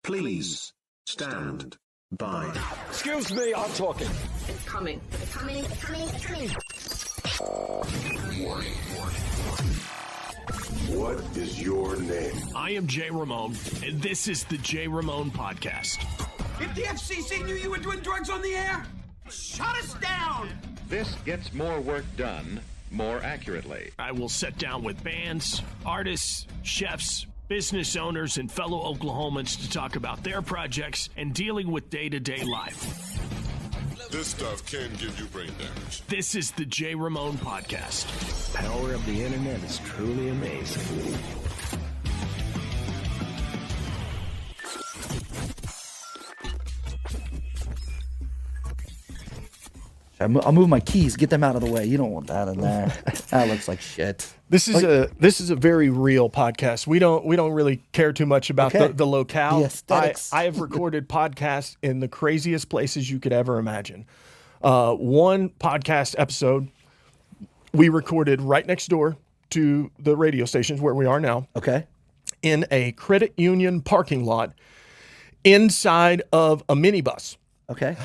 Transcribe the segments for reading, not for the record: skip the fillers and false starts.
Please stand by. Excuse me, I'm talking. It's coming. It's coming. It's coming. It's coming. Warning. What is your name? I am Jay Ramone, and this is the Jay Ramone Podcast. If the FCC knew you were doing drugs on the air, shut us down! This gets more work done more accurately. I will sit down with bands, artists, chefs, business owners, and fellow Oklahomans to talk about their projects and dealing with day-to-day life. This stuff can give you brain damage. This is the Jay Ramone Podcast. Power of the internet is truly amazing. I'll move my keys. Get them out of the way. You don't want that in there. That looks like shit. This is a very real podcast. We don't really care too much about the locale. The aesthetics. I have recorded podcasts in the craziest places you could ever imagine. One podcast episode we recorded right next door to the radio stations where we are now. Okay. In a credit union parking lot inside of a minibus. Okay.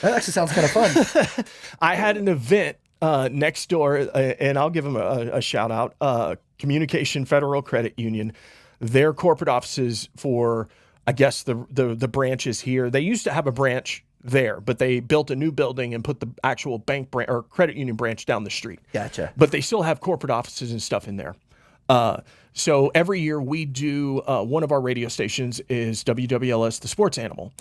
That actually sounds kind of fun. I had an event next door, and I'll give them a shout out. Communication Federal Credit Union, their corporate offices for, I guess, the branches here. They used to have a branch there, but they built a new building and put the actual bank branch or credit union branch down the street. Gotcha. But they still have corporate offices and stuff in there. So every year we do, one of our radio stations is WWLS, the sports animal.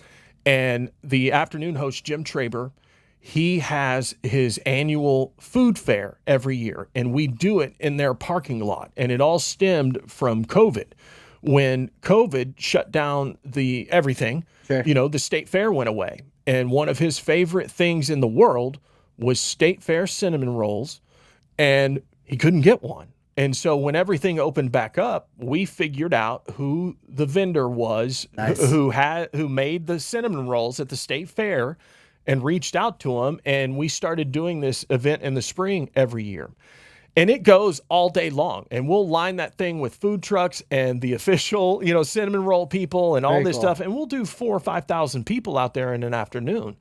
And the afternoon host, Jim Traber, he has his annual food fair every year, and we do it in their parking lot. And it all stemmed from COVID. When COVID shut down everything, sure. The state fair went away. And one of his favorite things in the world was state fair cinnamon rolls, and he couldn't get one. And so when everything opened back up, we figured out who the vendor was. Nice. who made the cinnamon rolls at the state fair, and reached out to him. And we started doing this event in the spring every year. And it goes all day long. And we'll line that thing with food trucks and the official, cinnamon roll people and all Very this cool. stuff. And we'll do 4,000 or 5,000 people out there in an afternoon.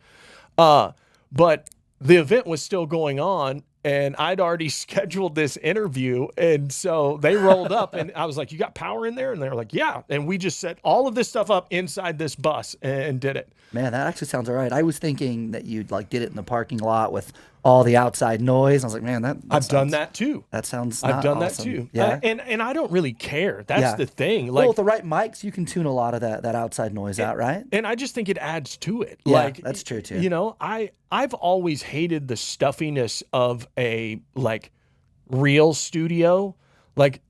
But the event was still going on, and I'd already scheduled this interview. And so they rolled up, and I was like, "You got power in there?" And they were like, "Yeah." And we just set all of this stuff up inside this bus and did it. Man, that actually sounds all right. I was thinking that you'd did it in the parking lot with all the outside noise. I was like, man, I've done that too. That sounds I've done awesome. that too. Yeah. And I don't really care. That's the thing. Well, with the right mics, you can tune a lot of that outside noise out, right? And I just think it adds to it. Yeah, that's true too. I've always hated the stuffiness of a real studio.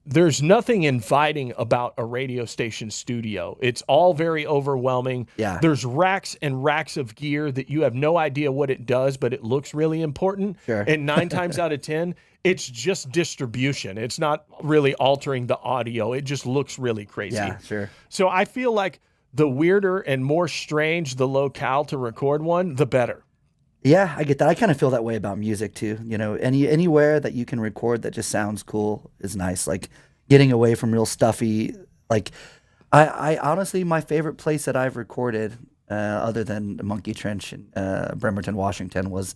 There's nothing inviting about a radio station studio. It's all very overwhelming. Yeah. There's racks and racks of gear that you have no idea what it does, but it looks really important. Sure. And 9 times out of 10, it's just distribution. It's not really altering the audio. It just looks really crazy. Yeah, sure. So I feel like the weirder and more strange the locale to record one, the better. Yeah, I get that. I kind of feel that way about music too. Anywhere that you can record that just sounds cool is nice. Getting away from real stuffy. I honestly, my favorite place that I've recorded, other than Monkey Trench in Bremerton, Washington, was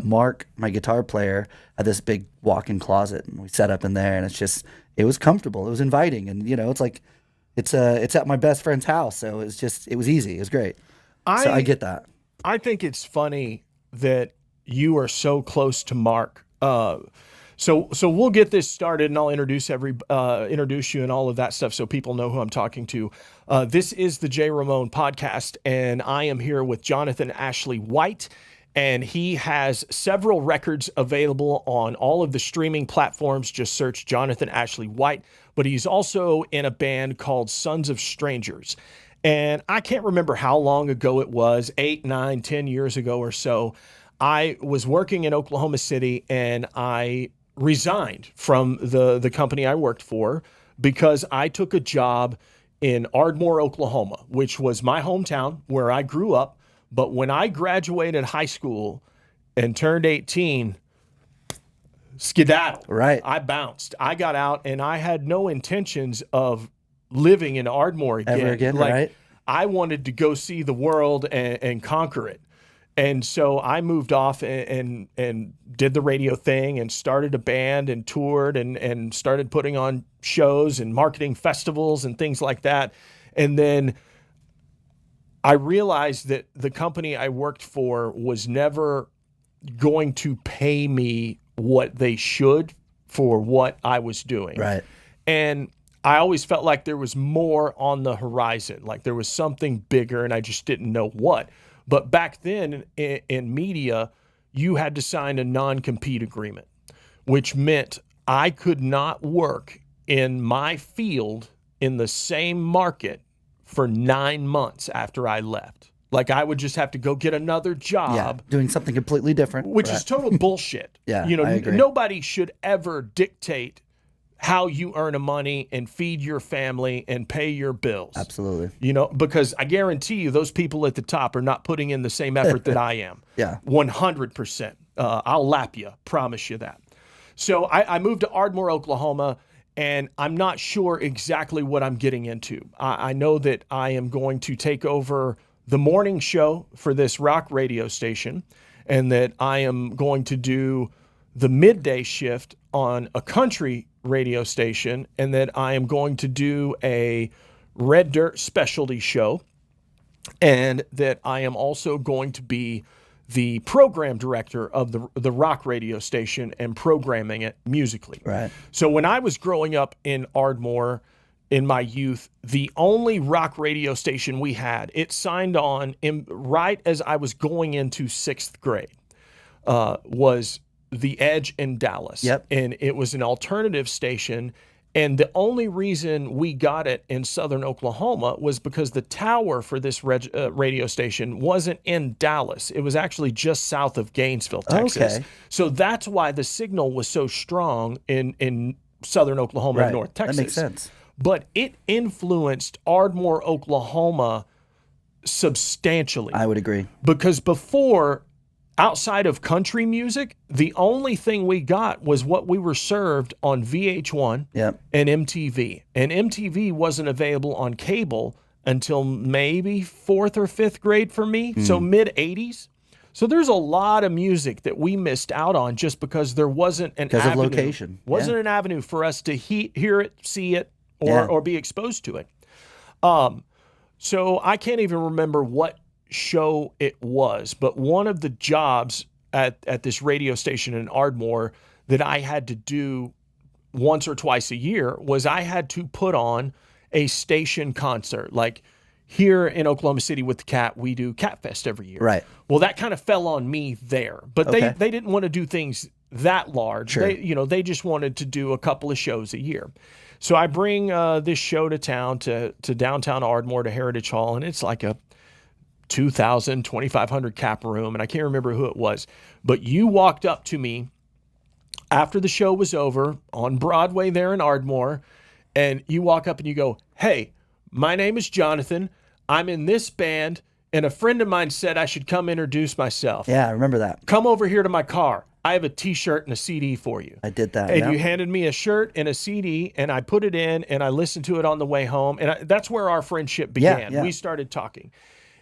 Mark, my guitar player, had this big walk-in closet, and we set up in there, and it was comfortable, it was inviting, and it's at my best friend's house, so it was easy, it was great. So I get that. I think it's funny that you are so close to Mark. So we'll get this started, and I'll introduce you and all of that stuff so people know who I'm talking to. This is the Jay Ramone Podcast, and I am here with Jonathan Ashley White, and he has several records available on all of the streaming platforms. Just search Jonathan Ashley White, but he's also in a band called Sons of Strangers. And I can't remember how long ago it was, 8, 9, 10 years ago or so. I was working in Oklahoma City, and I resigned from the company I worked for because I took a job in Ardmore, Oklahoma, which was my hometown where I grew up. But when I graduated high school and turned 18, skedaddle. Right. I bounced. I got out, and I had no intentions of living in Ardmore again. Ever again, like, right? I wanted to go see the world and conquer it. And so I moved off and did the radio thing and started a band and toured and started putting on shows and marketing festivals and things like that. And then I realized that the company I worked for was never going to pay me what they should for what I was doing. Right. And I always felt like there was more on the horizon, like there was something bigger and I just didn't know what. But back then in media, you had to sign a non-compete agreement, which meant I could not work in my field in the same market for 9 months after I left. Like I would just have to go get another job. Doing something completely different. Which is total bullshit. Yeah, you know, I agree. Nobody should ever dictate how you earn a money and feed your family and pay your bills. Absolutely. You know, because I guarantee you those people at the top are not putting in the same effort that I am. Yeah. 100%. I'll lap you, promise you that. So I moved to Ardmore, Oklahoma, and I'm not sure exactly what I'm getting into. I know that I am going to take over the morning show for this rock radio station, and that I am going to do the midday shift on a country radio station, and that I am going to do a Red Dirt specialty show, and that I am also going to be the program director of the rock radio station and programming it musically. Right. So when I was growing up in Ardmore in my youth, the only rock radio station we had, it signed on right as I was going into 6th grade, was The Edge in Dallas. Yep. And it was an alternative station. And the only reason we got it in southern Oklahoma was because the tower for this radio station wasn't in Dallas. It was actually just south of Gainesville, Texas. Okay. So that's why the signal was so strong in southern Oklahoma and North Texas. That makes sense. But it influenced Ardmore, Oklahoma substantially. I would agree. Because before, outside of country music, the only thing we got was what we were served on VH1 and MTV. And MTV wasn't available on cable until maybe 4th or 5th grade for me, so mid-'80s. So there's a lot of music that we missed out on just because there wasn't an avenue. Because of location. Wasn't an avenue for us to hear it, see it, or be exposed to it. So I can't even remember what show it was, but one of the jobs at this radio station in Ardmore that I had to do once or twice a year was I had to put on a station concert. Like here in Oklahoma City with the Cat, we do Cat Fest every year. Right. Well, that kind of fell on me there, but they didn't want to do things that large. Sure. They just wanted to do a couple of shows a year. So I bring this show to town, to downtown Ardmore, to Heritage Hall, and it's like a 2,000, 2,500 cap room, and I can't remember who it was. But you walked up to me after the show was over on Broadway there in Ardmore, and you walk up and you go, "Hey, my name is Jonathan. I'm in this band, and a friend of mine said I should come introduce myself. Yeah, I remember that. Come over here to my car. I have a T-shirt and a CD for you." I did that. And you handed me a shirt and a CD, and I put it in, and I listened to it on the way home. And that's where our friendship began. Yeah. We started talking.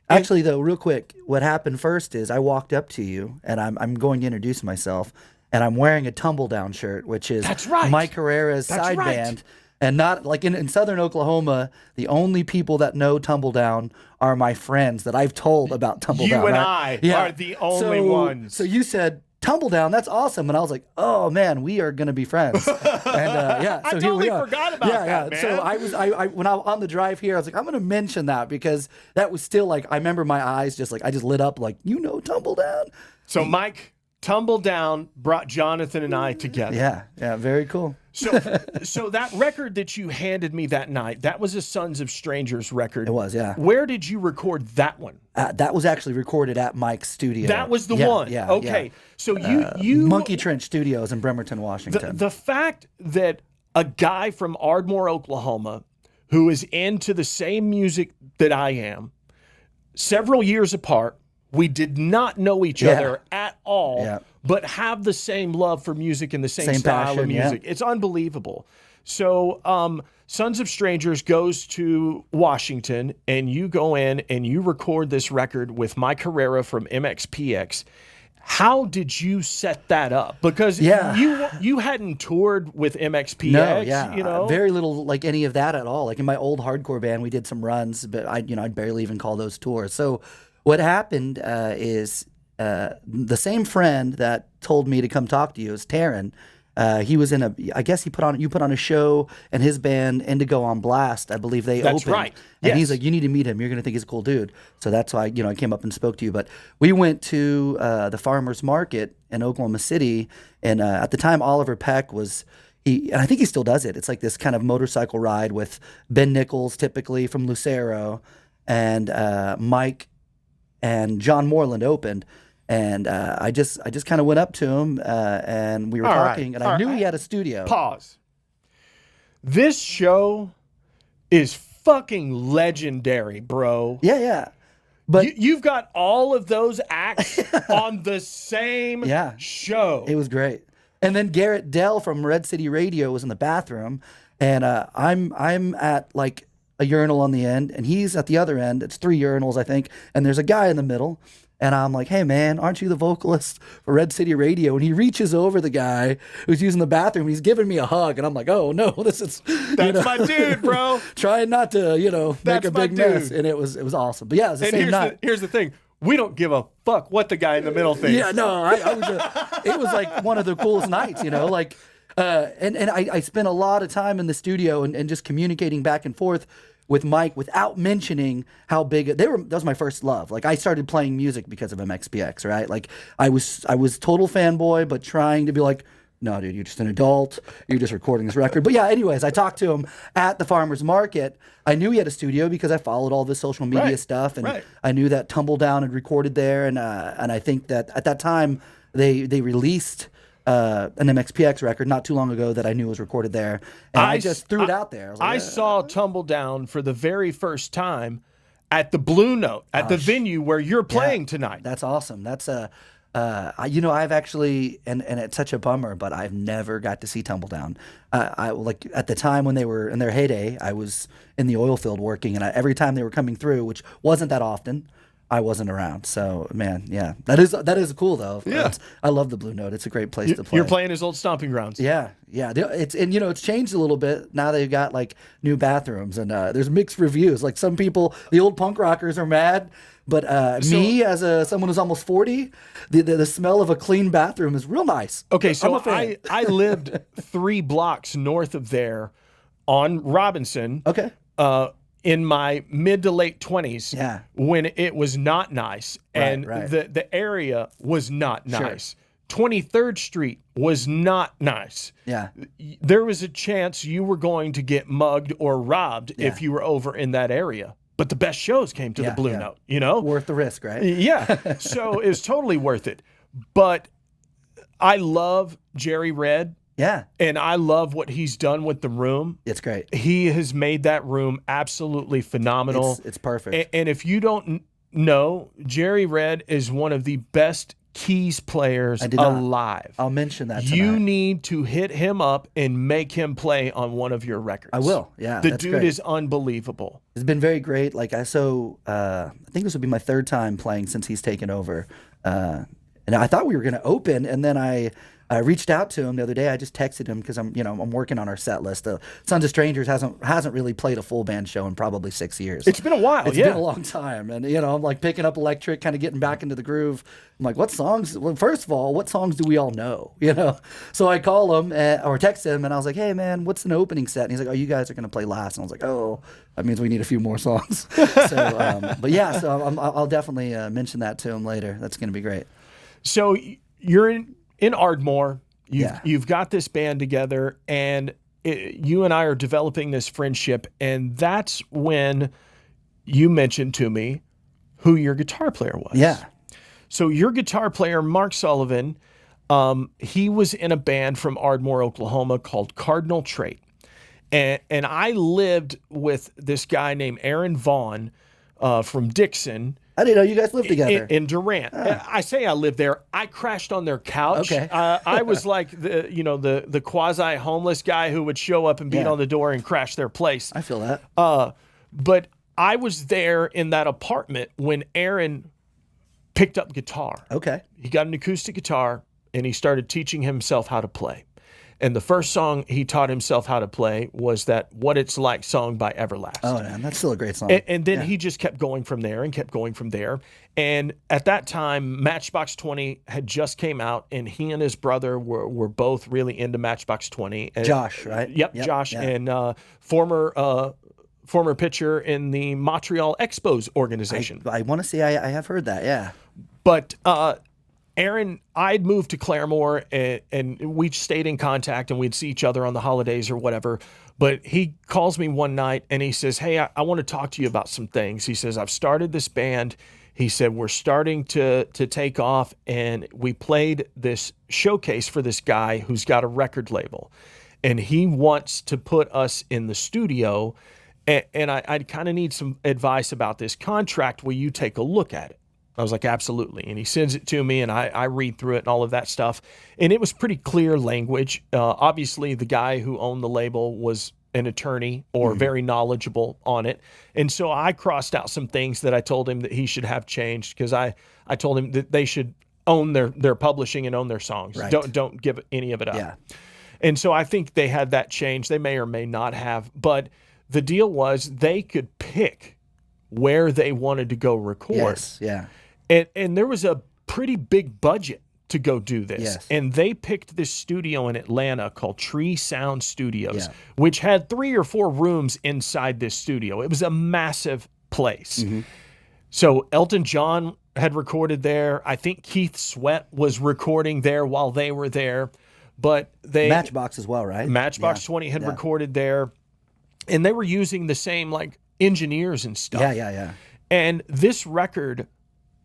Actually, though, real quick, what happened first is I walked up to you, and I'm going to introduce myself, and I'm wearing a Tumble Down shirt, which is Mike Herrera's side band. And not like in southern Oklahoma, the only people that know Tumble Down are my friends that I've told about Tumble Down. You and right? I are the only ones. So you said, Tumble Down, that's awesome. And I was like, oh man, we are going to be friends. And I so here totally we are. forgot about that, man. So I when I was on the drive here, I was like, I'm going to mention that because that was still like, I remember my eyes I just lit up like, Tumble Down. So Mike, Tumble Down brought Jonathan and I together. Yeah, very cool. So that record that you handed me that night, that was a Sons of Strangers record. It was, yeah. Where did you record that one? That was actually recorded at Mike's studio. That was the one. Yeah. Okay. Yeah. So you Monkey Trench Studios in Bremerton, Washington. The fact that a guy from Ardmore, Oklahoma, who is into the same music that I am, several years apart, we did not know each other at all, but have the same love for music and the same style passion, of music. It's unbelievable. So Sons of Strangers goes to Washington, and you go in and you record this record with Mike Herrera from MxPx. How did you set that up? Because you hadn't toured with MxPx. No, very little like any of that at all. Like in my old hardcore band, we did some runs, but I'd barely even call those tours. So what happened is the same friend that told me to come talk to you is Taryn. He was in you put on a show, and his band Indigo on Blast, I believe they opened. That's right. And he's like, you need to meet him. You're going to think he's a cool dude. So that's why, I came up and spoke to you. But we went to the farmer's market in Oklahoma City. And at the time, Oliver Peck and I think he still does it. It's like this kind of motorcycle ride with Ben Nichols, typically from Lucero, and Mike and John Moreland opened. And I just kind of went up to him, and we were talking, and I knew he had a studio. Pause. This show is fucking legendary, bro. Yeah. But you've got all of those acts on the same show. It was great. And then Garrett Dell from Red City Radio was in the bathroom, and I'm at like a urinal on the end, and he's at the other end. It's 3 urinals, I think, and there's a guy in the middle. And I'm like, hey, man, aren't you the vocalist for Red City Radio? And he reaches over the guy who's using the bathroom. He's giving me a hug. And I'm like, oh, no, this is... That's my dude, bro. Trying not to, make a big mess. And it was awesome. But yeah, it was the same night. Here's the thing. We don't give a fuck what the guy in the middle thinks. Yeah, no, it was like one of the coolest nights, and I spent a lot of time in the studio and just communicating back and forth with Mike without mentioning how big that was my first love. Like I started playing music because of MxPx, right? Like I was total fanboy, but trying to be like, no, dude, you're just an adult. You're just recording this record. But yeah, anyways, I talked to him at the farmer's market. I knew he had a studio because I followed all the social media stuff, and I knew that Tumbledown had recorded there, and I think that at that time they released an MxPx record not too long ago that I knew was recorded there, and I just threw it out there. I was like, I saw Tumbledown for the very first time at the Blue Note at the venue where you're playing tonight. That's awesome. That's I've actually, and it's such a bummer, but I've never got to see Tumbledown. I like at the time when they were in their heyday, I was in the oil field working, and every time they were coming through, which wasn't that often, I wasn't around. So man, yeah, that is cool though. Yeah, I love the Blue Note. It's a great place to play. You're playing his old stomping grounds. Yeah. It's changed a little bit now. They've got like new bathrooms, and there's mixed reviews. Like some people, the old punk rockers are mad, but me as someone who's almost 40, the smell of a clean bathroom is real nice. Okay, so I lived 3 blocks north of there on Robinson. Okay. In my mid to late 20s, when it was not nice, and the area was not nice. 23rd Street was not nice. Yeah. There was a chance you were going to get mugged or robbed if you were over in that area. But the best shows came to the Blue Note, Worth the risk, right? Yeah. So it was totally worth it. But I love Jerry Red. Yeah. And I love what he's done with the room. It's great. He has made that room absolutely phenomenal. It's perfect. And if you don't know, Jerry Red is one of the best keys players alive. I'll mention that tonight. You need to hit him up and make him play on one of your records. I will. Yeah. The dude is unbelievable. It's been very great. Like I think this would be my 3rd time playing since he's taken over. And I thought we were going to open, and then I reached out to him the other day. I just texted him because I'm working on our set list. Sons of Strangers hasn't really played a full band show in probably 6 years. It's been a while. It's been a long time, and I'm like picking up electric, kind of getting back into the groove. I'm like, what songs? Well, first of all, what songs do we all know? So I call him or text him, and I was like, hey man, what's an opening set? And he's like, oh, you guys are gonna play last. And I was like, oh, that means we need a few more songs. But yeah, so I'll definitely mention that to him later. That's gonna be great. So you're in Ardmore, you've got this band together, and you and I are developing this friendship, and that's when you mentioned to me who your guitar player was. Yeah. So your guitar player, Mark Sullivan, he was in a band from Ardmore, Oklahoma called Cardinal Trait. And I lived with this guy named Aaron Vaughn from Dixon. I didn't know you guys lived together. In Durant. I say I lived there. I crashed on their couch. Okay. I was like the quasi homeless guy who would show up and beat on the door and crash their place. I feel that. But I was there in that apartment when Aaron picked up guitar. Okay. He got an acoustic guitar and he started teaching himself how to play. And the first song he taught himself how to play was that What It's Like song by Everlast. Oh, man, that's still a great song. And then he just kept going from there and kept going from there. And at that time, MxPx 20 had just came out, and he and his brother were both really into MxPx 20. And, Josh, right? Yep, Josh, and former pitcher in the Montreal Expos organization. I want to say I have heard that, yeah. But Aaron, I'd moved to Claremore, and we stayed in contact, and we'd see each other on the holidays or whatever. But he calls me one night, and he says, hey, I want to talk to you about some things. He says, I've started this band. He said, we're starting to take off, and we played this showcase for this guy who's got a record label. And he wants to put us in the studio, and I kind of need some advice about this contract. Will you take a look at it? I was like, absolutely. And he sends it to me, and I read through it and all of that stuff. And it was pretty clear language. Obviously, the guy who owned the label was an attorney or very knowledgeable on it. And so I crossed out some things that I told him that he should have changed, because I told him that they should own their publishing and own their songs. Right. Don't give any of it up. Yeah. And so I think they had that change. They may or may not have. But the deal was they could pick where they wanted to go record. Yes, yeah. And there was a pretty big budget to go do this. Yes. And they picked this studio in Atlanta called Tree Sound Studios, Yeah. which had 3 or 4 rooms inside this studio. It was a massive place. So Elton John had recorded there. I think Keith Sweat was recording there while they were there. But Matchbox as well, right? MxPx 20 had recorded there. And they were using the same like engineers and stuff. Yeah. And this record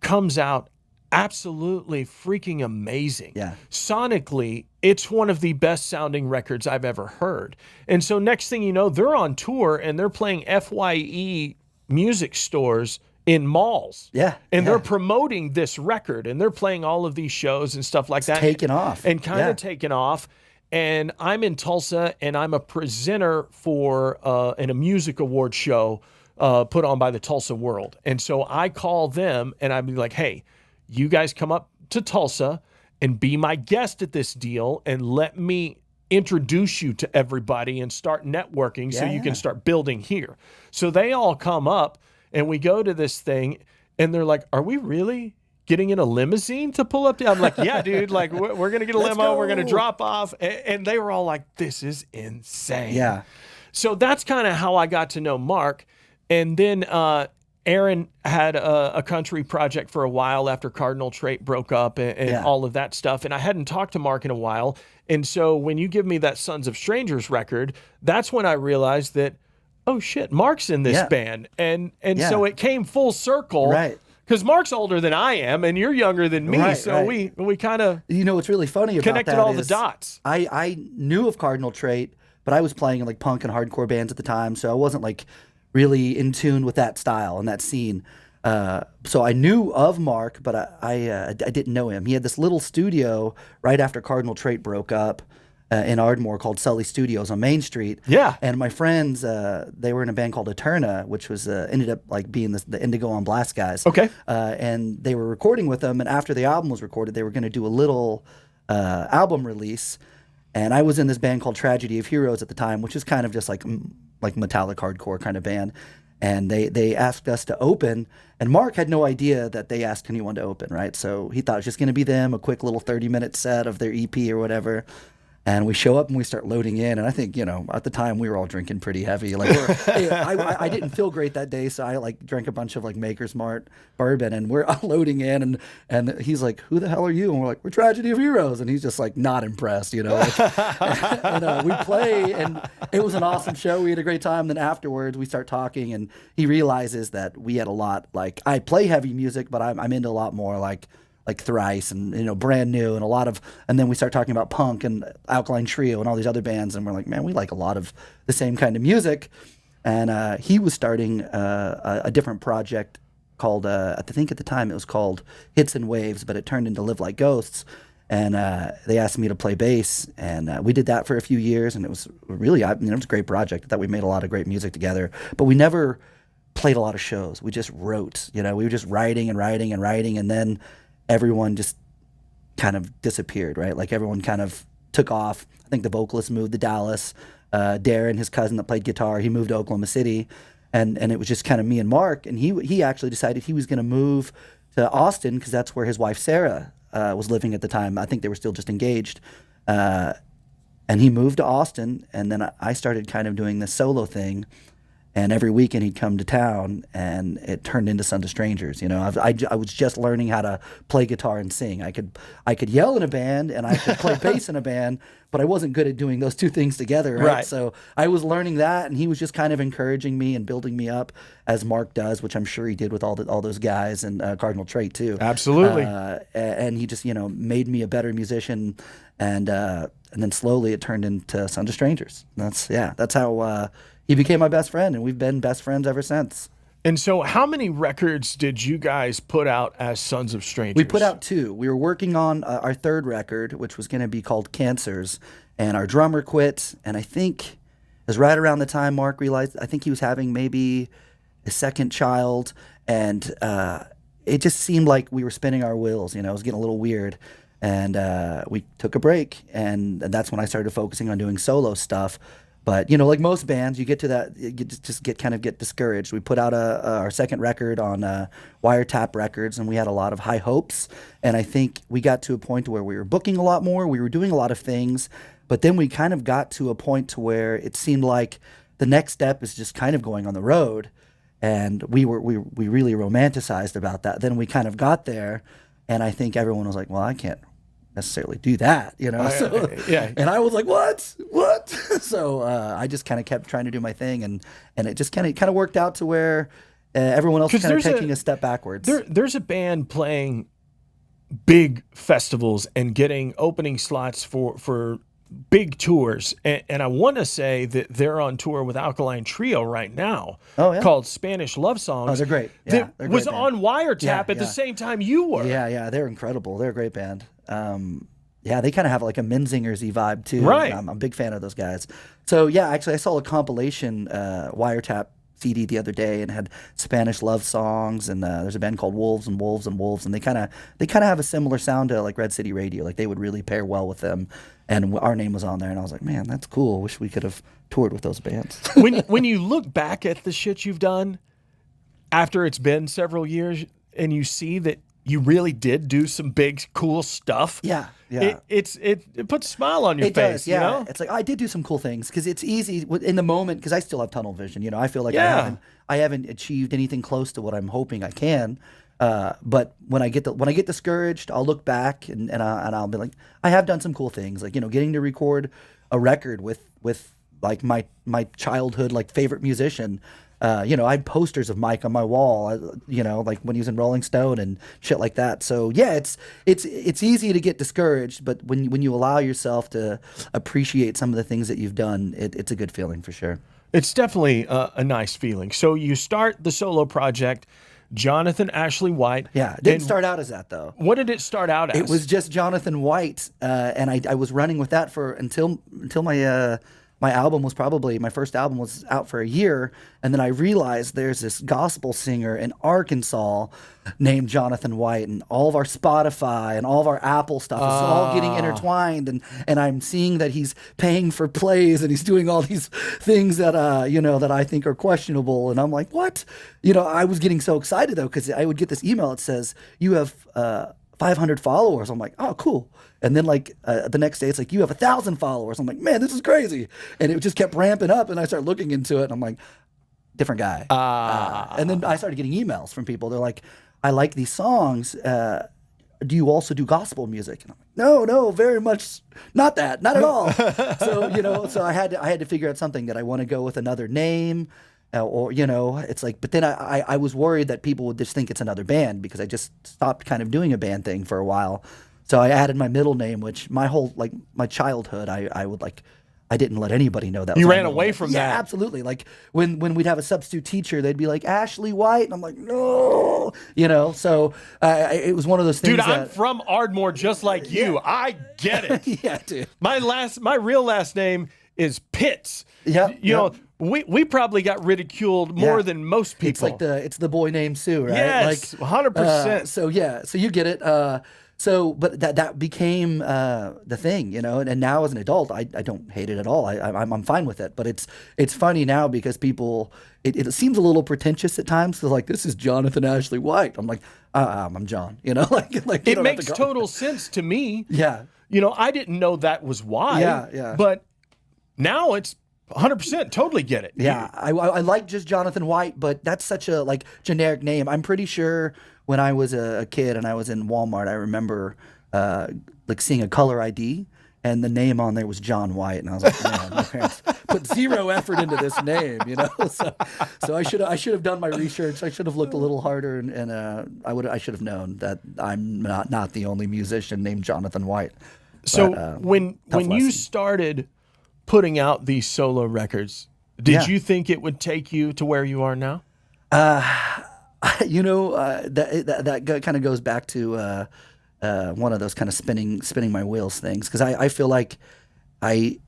comes out absolutely freaking amazing. Yeah. Sonically, it's one of the best sounding records I've ever heard. And so next thing you know, they're on tour and they're playing FYE music stores in malls. Yeah. And they're promoting this record, and they're playing all of these shows and stuff like that. Taking off. And kind of taking off. And I'm in Tulsa, and I'm a presenter for a music award show put on by the Tulsa World. And so I call them, and I'd be like, hey, you guys come up to Tulsa and be my guest at this deal, and let me introduce you to everybody and start networking so you can start building here. So they all come up, and we go to this thing, and they're like, are we really getting in a limousine to pull up? I'm like, yeah, dude, like we're going to get a limo. We're going to drop off. And they were all like, this is insane. Yeah. So that's kind of how I got to know Mark. And then Aaron had a country project for a while after Cardinal Trait broke up and all of that stuff. And I hadn't talked to Mark in a while. And so when you give me that Sons of Strangers record, that's when I realized that, oh shit, Mark's in this band. And so it came full circle. Right. Because Mark's older than I am, and you're younger than me, so we kind of what's really funny about connected that all the is dots. I knew of Cardinal Trait, but I was playing in like punk and hardcore bands at the time, so I wasn't like really in tune with that style and that scene. So I knew of Mark, but I didn't know him. He had this little studio right after Cardinal Trait broke up in Ardmore called Sully Studios on Main Street. Yeah. And my friends, they were in a band called Eterna, which was ended up like being the Indigo on Blast guys. Okay. And they were recording with them, and after the album was recorded, they were going to do a little album release. And I was in this band called Tragedy of Heroes at the time, which is kind of just like metallic hardcore kind of band. And they asked us to open, and Mark had no idea that they asked anyone to open, right? So he thought it was just going to be them, a quick little 30-minute set of their EP or whatever. And we show up and we start loading in, and I think, at the time we were all drinking pretty heavy. Like, I didn't feel great that day, so I like drank a bunch of like Maker's Mart bourbon, and we're loading in, and he's like, "Who the hell are you?" And we're like, "We're Tragedy of Heroes," and he's just like not impressed, Like, and we play, and it was an awesome show. We had a great time. Then afterwards, we start talking, and he realizes that we had a lot. Like, I play heavy music, but I'm into a lot more like Thrice and Brand New and and then we start talking about punk and Alkaline Trio and all these other bands, and we're like, man, we like a lot of the same kind of music. And he was starting a different project called I think at the time it was called Hits and Waves, but it turned into Live Like Ghosts. And they asked me to play bass, and we did that for a few years, and it was really, it was a great project. I thought we made a lot of great music together, but we never played a lot of shows. We just wrote, we were just writing and writing and writing, and then everyone just kind of disappeared, right? Like everyone kind of took off. I think the vocalist moved to Dallas. Darren, his cousin that played guitar, he moved to Oklahoma City, and it was just kind of me and Mark, and he actually decided he was going to move to Austin because that's where his wife Sarah was living at the time. I think they were still just engaged. And he moved to Austin, and then I started kind of doing this solo thing. And every weekend he'd come to town, and it turned into Sons of Strangers. I was just learning how to play guitar and sing. I could yell in a band, and I could play bass in a band, but I wasn't good at doing those two things together. Right? So I was learning that, and he was just kind of encouraging me and building me up, as Mark does, which I'm sure he did with all those guys, and Cardinal Trait too. Absolutely. And he just made me a better musician, and then slowly it turned into Sons of Strangers. That's how. He became my best friend, and we've been best friends ever since. And so how many records did you guys put out as Sons of Strangers? We put out 2. We were working on our 3rd record, which was going to be called Cancers, and our drummer quit, and I think it was right around the time Mark realized, I think he was having maybe a 2nd child, and it just seemed like we were spinning our wheels. It was getting a little weird, and we took a break, and that's when I started focusing on doing solo stuff. But, like most bands, you get to that, you just get discouraged. We put out our 2nd record on Wiretap Records, and we had a lot of high hopes. And I think we got to a point where we were booking a lot more. We were doing a lot of things. But then we kind of got to a point to where it seemed like the next step is just kind of going on the road. And we really romanticized about that. Then we kind of got there, and I think everyone was like, well, I can't necessarily do that, So, yeah. And I was like, what? So I just kind of kept trying to do my thing, and it just kind of worked out to where everyone else was kind of taking a step backwards. There's a band playing big festivals and getting opening slots for big tours, and I want to say that they're on tour with Alkaline Trio right now. Called Spanish Love Songs. Oh, they're great. Yeah, they're was great on Wiretap at the same time you were. Yeah, they're incredible. They're a great band. They kind of have like a Menzingersy vibe too. Right. I'm a big fan of those guys. So yeah, actually I saw a compilation Wiretap CD the other day, and had Spanish Love Songs, and there's a band called Wolves and Wolves and Wolves, and they kind of have a similar sound to like Red City Radio. Like they would really pair well with them, and our name was on there, and I was like, man, that's cool. Wish we could have toured with those bands. when you look back at the shit you've done after it's been several years, and you see that you really did do some big, cool stuff. Yeah. It puts a smile on your face. Does, yeah. It's like I did do some cool things, because it's easy in the moment, because I still have tunnel vision. I feel like I haven't achieved anything close to what I'm hoping I can. But when I get discouraged, I'll look back and I'll be like, I have done some cool things, like getting to record a record with like my childhood like favorite musician. I had posters of Mike on my wall, like when he was in Rolling Stone and shit like that. So yeah, it's easy to get discouraged, but when you allow yourself to appreciate some of the things that you've done, it's a good feeling for sure. It's definitely a nice feeling. So you start the solo project, Jonathan Ashley White. Yeah, it didn't start out as that though. What did it start out as? It was just Jonathan White, and I was running with that for until my album was my first album was out for a year, and then I realized there's this gospel singer in Arkansas named Jonathan White, and all of our Spotify and all of our Apple stuff is all getting intertwined, and I'm seeing that he's paying for plays and he's doing all these things that that I think are questionable, and I'm like, what? I was getting so excited though, because I would get this email that says you have 500 followers. I'm like, oh, cool. And then the next day it's like, you have 1,000 followers. I'm like, man, this is crazy. And it just kept ramping up, and I started looking into it, and I'm like, different guy. And then I started getting emails from people. They're like, I like these songs. Do you also do gospel music? And I'm like, no, very much not that, not at all. So I had to figure out something that I want to go with another name. It's like, but then I was worried that people would just think it's another band, because I just stopped kind of doing a band thing for a while. So I added my middle name, which my whole, my childhood, I would I didn't let anybody know that. You ran away from that. Yeah, absolutely. Like when we'd have a substitute teacher, they'd be like, Ashley White. And I'm like, no, so it was one of those things. Dude, I'm from Ardmore just like you. Yeah. I get it. Yeah, dude. My real last name is Pitts. Yeah. You know, we probably got ridiculed more than most people. It's like it's the boy named Sue, right? Yes, like 100%. So you get it. But that became the thing, and now as an adult, I don't hate it at all. I'm fine with it. But it's funny now because people, it seems a little pretentious at times. So like, this is Jonathan Ashley White. I'm like, I'm John. Like it makes total sense to me. Yeah. I didn't know that was why. Yeah. But now it's 100% totally get it. Yeah, I like just Jonathan White, but that's such a generic name. I'm pretty sure when I was a kid and I was in Walmart, I remember seeing a caller ID and the name on there was John White, and I was like, man, my parents put zero effort into this name, So I should have done my research. I should have looked a little harder, and I should have known that I'm not the only musician named Jonathan White. So but, when you started putting out these solo records, did you think it would take you to where you are now? That kind of goes back to one of those kind of spinning my wheels things, because I feel like I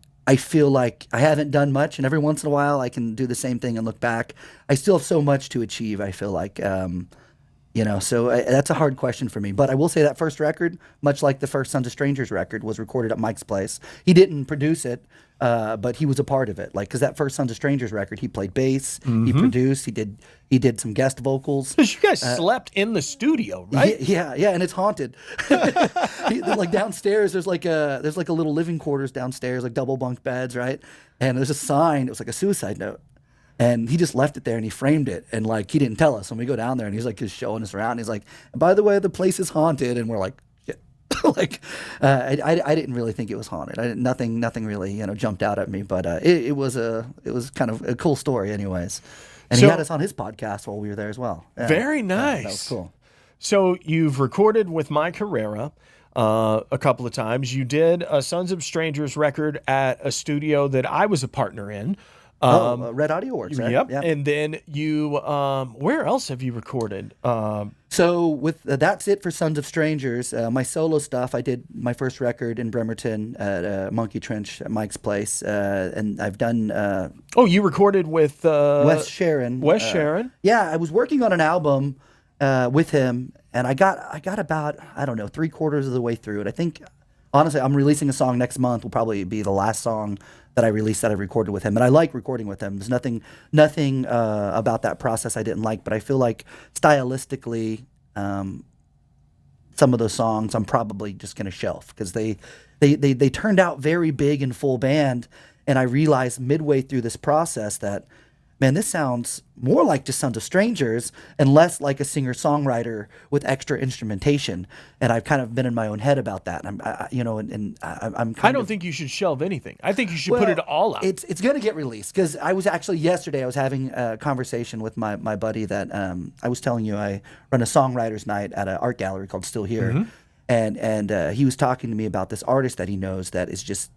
haven't done much, and every once in a while I can do the same thing and look back. I still have so much to achieve. I feel like. That's a hard question for me. But I will say that first record, much like the first Sons of Strangers record, was recorded at Mike's place. He didn't produce it, but he was a part of it. Because that first Sons of Strangers record, he played bass, he produced, he did some guest vocals. Because you guys slept in the studio, right? Yeah, and it's haunted. Downstairs, there's like a little living quarters downstairs, like double bunk beds, right? And there's a sign. It was like a suicide note. And he just left it there and he framed it. And he didn't tell us. And we go down there and he's just showing us around. And he's like, and by the way, the place is haunted. And we're like, shit. I didn't really think it was haunted. Nothing really, jumped out at me. But it was kind of a cool story anyways. And he had us on his podcast while we were there as well. Very nice. That was cool. So you've recorded with Mike Herrera a couple of times. You did a Sons of Strangers record at a studio that I was a partner in. Red Audio Works, right? Yep. And then you, where else have you recorded? So with that's it for Sons of Strangers. My solo stuff, I did my first record in Bremerton at Monkey Trench at Mike's place, and I've done. You recorded with Wes Sharon. Wes Sharon. Yeah, I was working on an album with him, and I got about 3/4 of the way through it. I think honestly, I'm releasing a song next month. Will probably be the last song that I released that I recorded with him, and I like recording with him. There's nothing about that process I didn't like, but I feel like stylistically, some of those songs I'm probably just gonna shelf because they turned out very big and full band, and I realized midway through this process that, man, this sounds more like just Sons of Strangers and less like a singer-songwriter with extra instrumentation. And I've kind of been in my own head about that. And I don't think you should shelve anything. I think you should put it all out. It's going to get released because I was actually yesterday I was having a conversation with my buddy that I was telling you I run a songwriters night at an art gallery called Still Here, and he was talking to me about this artist that he knows that is just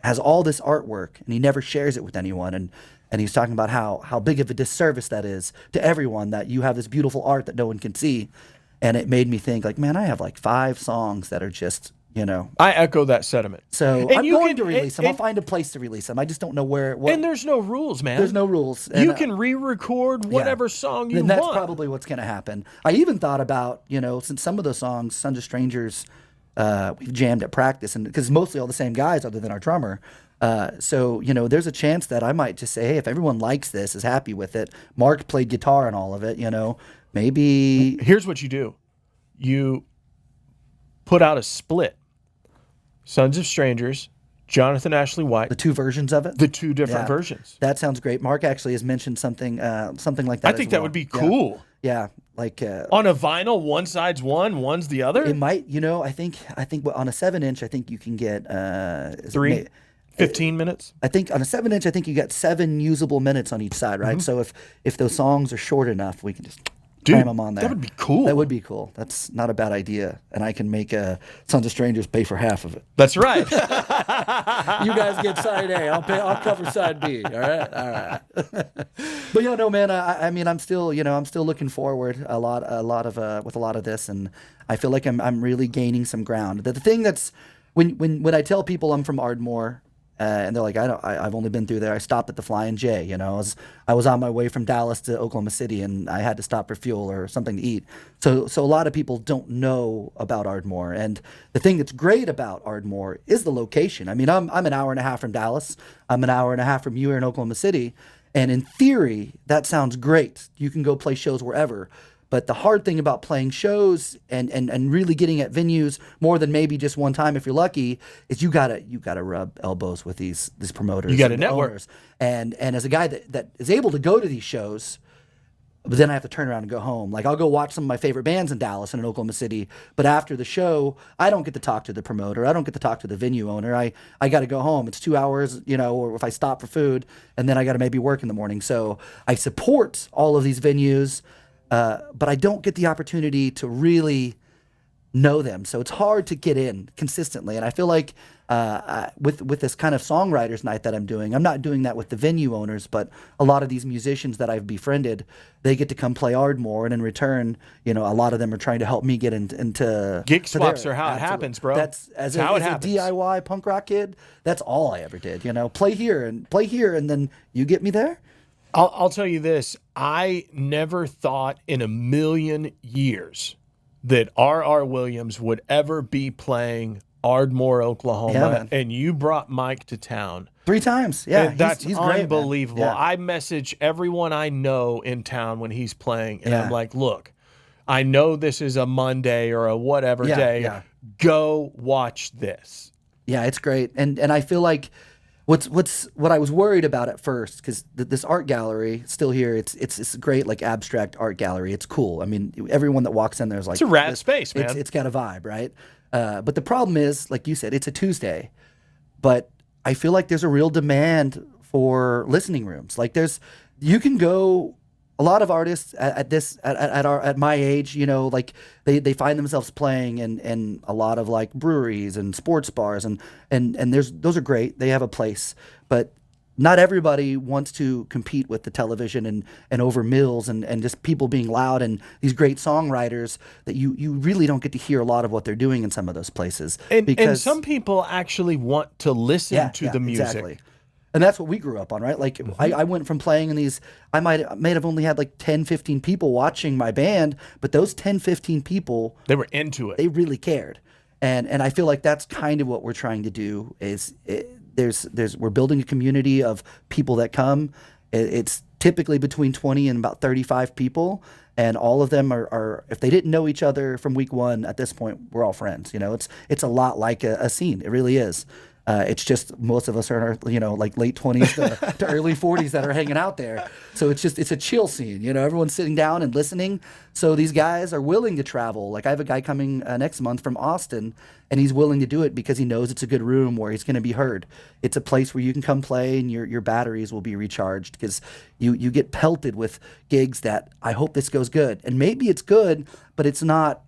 has all this artwork and he never shares it with anyone. And he's talking about how big of a disservice that is to everyone that you have this beautiful art that no one can see. And it made me think, man, I have 5 songs that are just, I echo that sentiment. So I'm going to release them. I'll find a place to release them. I just don't know where. And there's no rules, man. There's no rules. You can re-record whatever song you want. And that's probably what's going to happen. I even thought about, since some of those songs, Sons of Strangers, we've jammed at practice, and because mostly all the same guys other than our drummer. So, there's a chance that I might just say, hey, if everyone likes this, is happy with it, Mark played guitar and all of it, maybe. Here's what you do. You put out a split. Sons of Strangers, Jonathan Ashley White. The 2 versions of it? The 2 different versions. That sounds great. Mark actually has mentioned something like that. I think that would be cool. Yeah. On a vinyl, one side's one, one's the other? It might, I think on a 7-inch, I think you can get 15 minutes? I think on a 7-inch, I think you get 7 usable minutes on each side, right? So if those songs are short enough, we can just cram them on there. That would be cool. That would be cool. That's not a bad idea. And I can make Sons of Strangers pay for half of it. That's right. You guys get side A. I'll cover side B. All right. But yeah, no, man. I mean, I'm still looking forward with a lot of this, and I feel like I'm really gaining some ground. The thing that's when I tell people I'm from Ardmore, and they're like, I've only been through there. I stopped at the Flying J. You know, I was on my way from Dallas to Oklahoma City, and I had to stop for fuel or something to eat. So a lot of people don't know about Ardmore. And the thing that's great about Ardmore is the location. I mean, I'm an hour and a half from Dallas. I'm an hour and a half from you here in Oklahoma City. And in theory, that sounds great. You can go play shows wherever. But the hard thing about playing shows and really getting at venues more than maybe just one time if you're lucky is you gotta rub elbows with these promoters. You gotta and network. Owners. And as a guy that is able to go to these shows, but then I have to turn around and go home. Like, I'll go watch some of my favorite bands in Dallas and in Oklahoma City, but after the show, I don't get to talk to the promoter. I don't get to talk to the venue owner. I got to go home. It's 2 hours, or if I stop for food, and then I got to maybe work in the morning. So I support all of these venues, but I don't get the opportunity to really know them. So it's hard to get in consistently. And I feel like with this kind of songwriters night that I'm doing, I'm not doing that with the venue owners, but a lot of these musicians that I've befriended, they get to come play Ardmore, and in return, a lot of them are trying to help me get into gig swaps are how it happens, bro. That's how it a happens. DIY punk rock kid. That's all I ever did. Play here, and then you get me there. I'll tell you this. I never thought in a million years that R.R. Williams would ever be playing Ardmore, Oklahoma, and you brought Mike to town 3 times. Yeah, that's he's great, unbelievable. man. Yeah. I message everyone I know in town when he's playing, and I'm like, look, I know this is a Monday or a whatever day. Yeah. Go watch this. Yeah, it's great, and I feel like what I was worried about at first, because this art gallery still here, it's a great like abstract art gallery. It's cool. I mean, everyone that walks in there is like, it's a rad space, man. It's got a vibe, right? But the problem is, like you said, it's a Tuesday, but I feel like there's a real demand for listening rooms. Like you can go. A lot of artists at my age, like they find themselves playing in a lot of like breweries and sports bars, and those are great. They have a place, but not everybody wants to compete with the television and over mills and just people being loud and these great songwriters that you really don't get to hear a lot of what they're doing in some of those places. And some people actually want to listen to the music. Exactly. And that's what we grew up on, right? Like I went from playing in these, I might have only had like 10, 15 people watching my band, but those 10, 15 people, they were into it. They really cared. And I feel like that's kind of what we're trying to do we're building a community of people that come. It's typically between 20 and about 35 people. And all of them are if they didn't know each other from week one, at this point, we're all friends. It's a lot like a scene. It really is. It's just most of us are in our, like late 20s to early 40s that are hanging out there. So it's a chill scene. Everyone's sitting down and listening. So these guys are willing to travel. Like I have a guy coming next month from Austin, and he's willing to do it because he knows it's a good room where he's going to be heard. It's a place where you can come play and your batteries will be recharged, because you get pelted with gigs that I hope this goes good. And maybe it's good, but it's not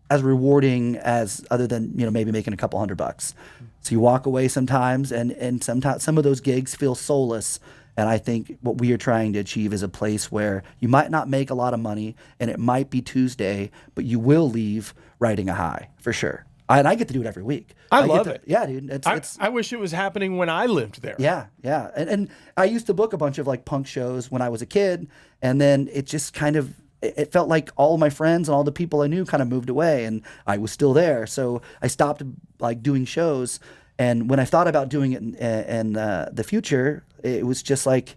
as rewarding as other than maybe making a couple $100. So you walk away sometimes, and sometimes some of those gigs feel soulless. And I think what we are trying to achieve is a place where you might not make a lot of money, and it might be Tuesday, but you will leave riding a high for sure. And I get to do it every week. I love it. Yeah, dude. I wish it was happening when I lived there. Yeah. And I used to book a bunch of like punk shows when I was a kid, and then it just kind of. It felt like all my friends and all the people I knew kind of moved away, and I was still there. So I stopped like doing shows. And when I thought about doing it in the future, it was just like,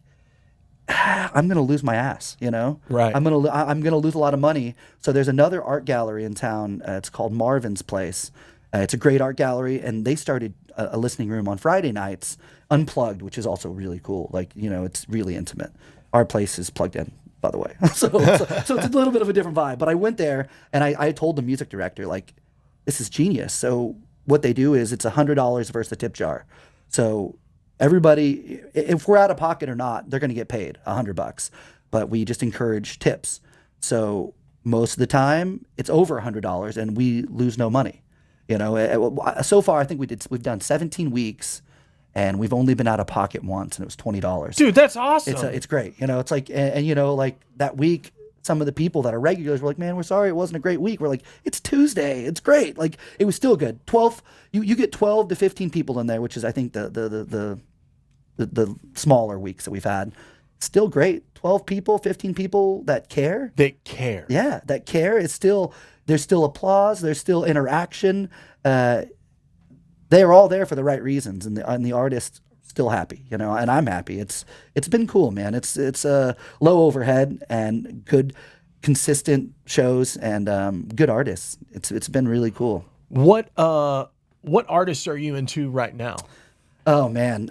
I'm going to lose my ass, Right. I'm going to lose a lot of money. So there's another art gallery in town. It's called Marvin's Place. It's a great art gallery, and they started a listening room on Friday nights, unplugged, which is also really cool. Like, it's really intimate. Our place is plugged in, by the way. so it's a little bit of a different vibe. But I went there, and I told the music director, like, this is genius. So what they do is it's $100 versus the tip jar. So everybody, if we're out of pocket or not, they're going to get paid $100. But we just encourage tips. So most of the time it's over $100 and we lose no money. So far I think we've done 17 weeks and we've only been out of pocket once and it was $20. Dude, that's awesome. It's great. It's like, and like that week, some of the people that are regulars were like, man, we're sorry it wasn't a great week. We're like, it's Tuesday. It's great. Like, it was still good. You get 12 to 15 people in there, which is, I think, the smaller weeks that we've had. Still great. 12 people, 15 people that care. They care. Yeah, that care. There's still applause. There's still interaction. They are all there for the right reasons, and the artist still happy, and I'm happy. It's been cool, man. It's low overhead and good, consistent shows and good artists. It's been really cool. What artists are you into right now? Oh man.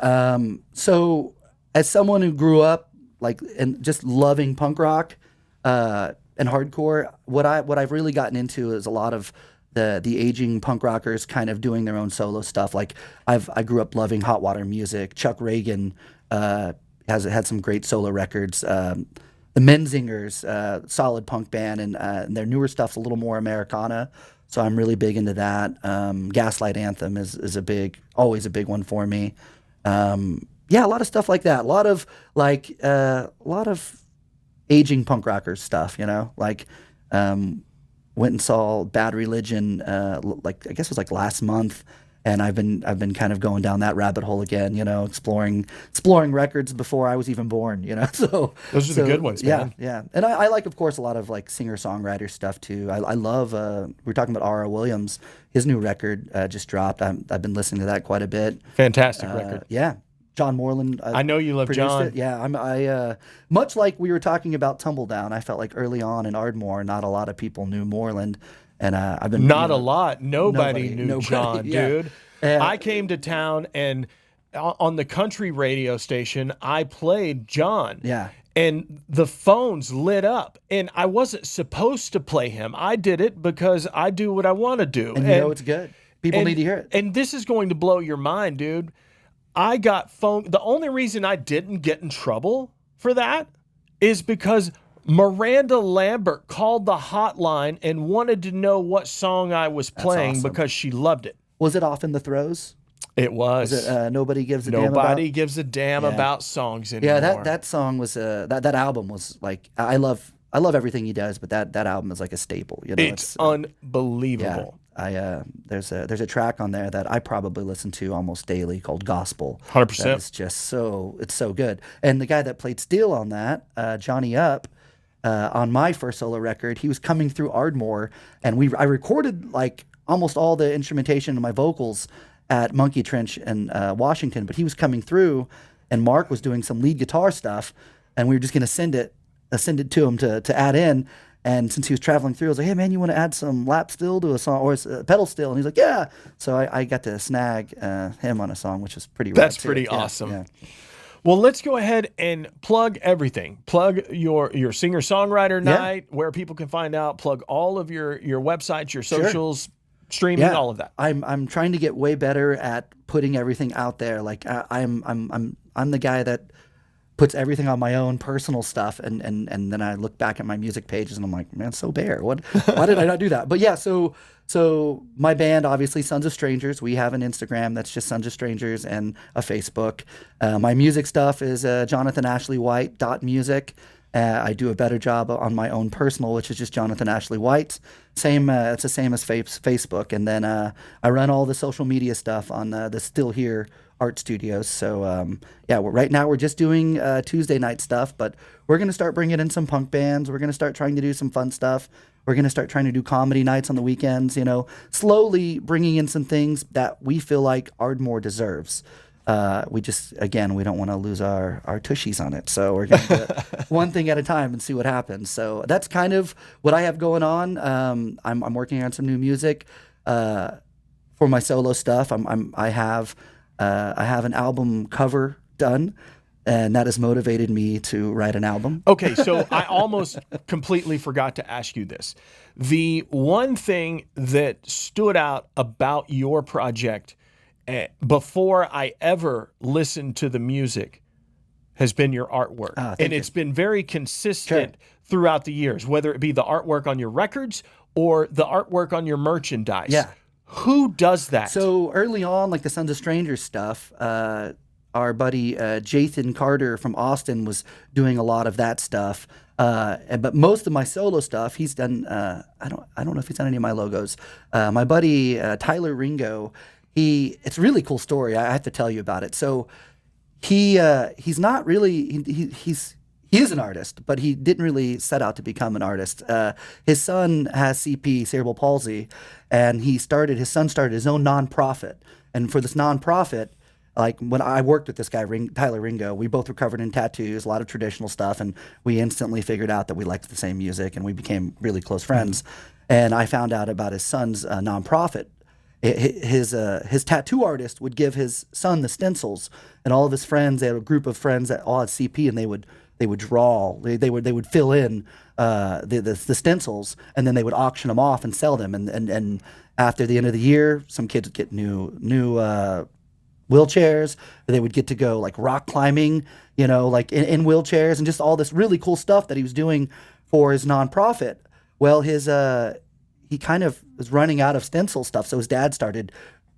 So as someone who grew up and just loving punk rock and hardcore, what I've really gotten into is a lot of the aging punk rockers kind of doing their own solo stuff. Like I grew up loving Hot Water Music. Chuck Reagan has had some great solo records. The Menzingers, solid punk band, and their newer stuff's a little more Americana. So I'm really big into that. Gaslight Anthem is always a big one for me. A lot of stuff like that. A lot of aging punk rockers stuff. Went and saw Bad Religion, I guess it was last month, and I've been kind of going down that rabbit hole again, exploring records before I was even born, So those are the good ones, man. Yeah, and I like, of course, a lot of singer-songwriter stuff too. I love. We were talking about R.R. Williams. His new record just dropped. I've been listening to that quite a bit. Fantastic record. Yeah. John Moreland. I know you love John. It. Yeah, I much like we were talking about Tumbledown. I felt like early on in Ardmore, not a lot of people knew Moreland, and I've been a lot. Nobody knew John, yeah. Dude. I came to town and on the country radio station, I played John. Yeah. And the phones lit up, and I wasn't supposed to play him. I did it because I do what I want to do, and it's good. People need to hear it. And this is going to blow your mind, dude. I got phone. The only reason I didn't get in trouble for that is because Miranda Lambert called the hotline and wanted to know what song I was playing because she loved it. Was it Off in the Throes? It was. Was it Nobody Gives a Damn About? Nobody gives a damn about songs anymore. Yeah, that song was that album was I love everything he does, but that album is like a staple. It's unbelievable. Yeah. There's a track on there that I probably listen to almost daily called Gospel. 100%. It's just it's so good. And the guy that played steel on that, Johnny Up, on my first solo record, he was coming through Ardmore, and I recorded almost all the instrumentation and my vocals at Monkey Trench in Washington, but he was coming through, and Mark was doing some lead guitar stuff, and we were just gonna send it to him to add in. And since he was traveling through, I was like, hey, man, you want to add some lap steel to a song or pedal steel? And he's like, yeah. So I got to snag him on a song, which is pretty rad. That's pretty awesome. Yeah. Well, let's go ahead and plug everything. Plug your singer-songwriter night, where people can find out. Plug all of your websites, your socials, streaming, all of that. I'm trying to get way better at putting everything out there. I'm the guy that puts everything on my own personal stuff, and then I look back at my music pages and I'm like, man, so bare. Why did I not do that? But yeah, so my band, obviously, Sons of Strangers. We have an Instagram that's just Sons of Strangers and a Facebook. My music stuff is jonathanashley.white.music. I do a better job on my own personal, which is just Jonathan Ashley White. Same, it's the same as Facebook. And then I run all the social media stuff on the Still Here Art Studios. So right now we're just doing Tuesday night stuff, but we're going to start bringing in some punk bands. We're going to start trying to do some fun stuff. We're going to start trying to do comedy nights on the weekends, slowly bringing in some things that we feel like Ardmore deserves. We don't want to lose our tushies on it. So we're going to do it one thing at a time and see what happens. So that's kind of what I have going on. I'm working on some new music for my solo stuff. I have an album cover done, and that has motivated me to write an album. Okay, so I almost completely forgot to ask you this. The one thing that stood out about your project before I ever listened to the music has been your artwork. And it's been very consistent throughout the years, whether it be the artwork on your records or the artwork on your merchandise. Yeah. Who does that? So early on, like the Sons of Strangers stuff, our buddy Jathan Carter from Austin was doing a lot of that stuff. But most of my solo stuff, he's done. I don't know if he's done any of my logos. My buddy Tyler Ringo, it's a really cool story. I have to tell you about it. So he's not really he is an artist, but he didn't really set out to become an artist. His son has CP, cerebral palsy, and his son started his own nonprofit. And for this nonprofit, like when I worked with this guy, Tyler Ringo, we both were covered in tattoos, a lot of traditional stuff, and we instantly figured out that we liked the same music, and we became really close friends. And I found out about his son's nonprofit. His tattoo artist would give his son the stencils, and all of his friends, they had a group of friends that all had CP, and they would draw, they would fill in the stencils, and then they would auction them off and sell them. And after the end of the year, some kids would get new wheelchairs. They would get to go like rock climbing, like in wheelchairs, and just all this really cool stuff that he was doing for his nonprofit. Well, he kind of was running out of stencil stuff, so his dad started,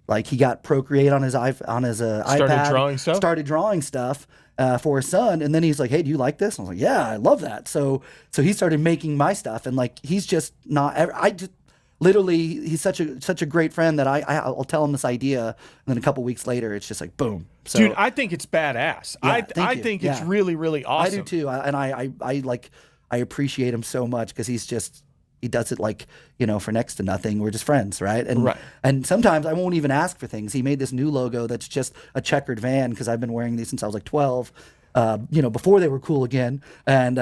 like, he got Procreate on his iPad, started drawing stuff for his son, and then he's like, "Hey, do you like this?" And I was like, "Yeah, I love that." So he started making my stuff, and like he's just not. Literally, he's such a great friend that I'll tell him this idea, and then a couple weeks later, it's just like boom. So, dude, I think it's badass. Yeah, I think it's really, really awesome. I do too, and I appreciate him so much because he does it like, for next to nothing. We're just friends, right? And sometimes I won't even ask for things. He made this new logo that's just a checkered van because I've been wearing these since I was like 12, before they were cool again, and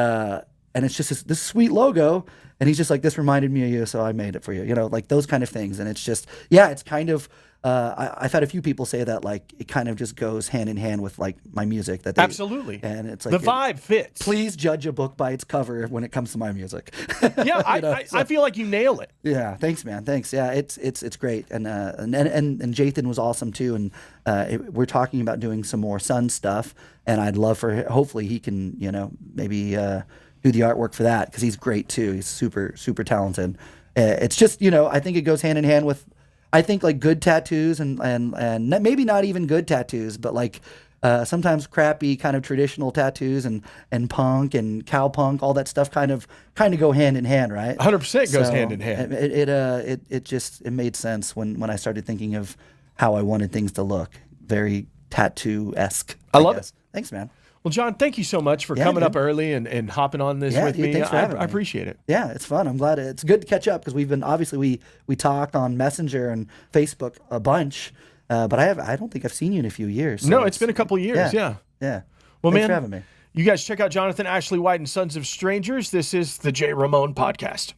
it's just this sweet logo. And he's just like, "This reminded me of you, so I made it for you." Like those kind of things. And it's just, it's kind of, I've had a few people say that, like, it kind of just goes hand in hand with like my music. Absolutely. And it's like, the vibe fits. Please judge a book by its cover when it comes to my music. Yeah, I feel like you nail it. Yeah, thanks, man. Thanks. Yeah, it's great. And Jathan was awesome too. And we're talking about doing some more Sun stuff. And I'd love hopefully he can, maybe do the artwork for that, because he's great too. He's super, super talented. It's just, I think it goes hand in hand with, I think, like good tattoos and maybe not even good tattoos, but like sometimes crappy kind of traditional tattoos and punk and cowpunk, all that stuff kind of go hand in hand, right? 100% goes hand in hand. It made sense when I started thinking of how I wanted things to look. Very tattoo-esque. I love it. Thanks, man. Well, John, thank you so much for coming up early and hopping on this with me. Thanks for having me. I appreciate it. Yeah, it's fun. I'm glad it's good to catch up, because we've been, obviously we talk on Messenger and Facebook a bunch, but I don't think I've seen you in a few years. So no, it's been a couple of years. Yeah. Well, thanks for having me. You guys check out Jonathan Ashley White and Sons of Strangers. This is the J. Ramone Podcast.